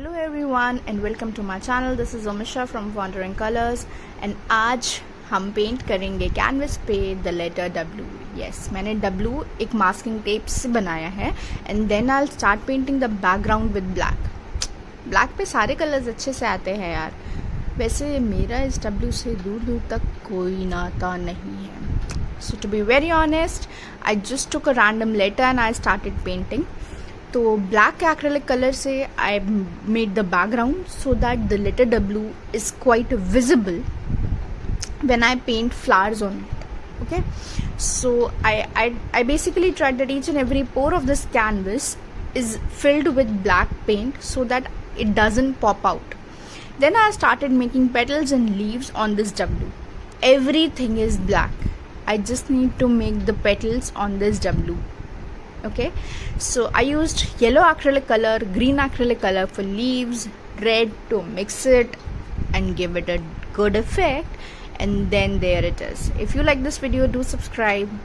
Hello everyone and welcome to my channel. This is Omisha from Wandering Colors and आज हम paint करेंगे canvas पे the letter W. Yes, मैंने W एक masking tape से बनाया है and then I start painting the background with black. Black पे सारे कलर्स अच्छे से आते हैं यार. वैसे मेरा इस W से दूर दूर तक कोई नाता नहीं है. So to be very honest, I just took a random letter and I started painting. तो ब्लैक एक्रेलिक कलर से I made the background so that the letter W is quite visible when I paint flowers on it. Okay, so I basically tried that each and every pore of this canvas is filled with black paint so that it doesn't pop out. Then I started making petals and leaves on this W. Everything is black. I just need to make the petals on this W. Okay, so I used yellow acrylic color, green acrylic color for leaves, red to mix it and give it a good effect, and then there it is. If you like this video, do subscribe.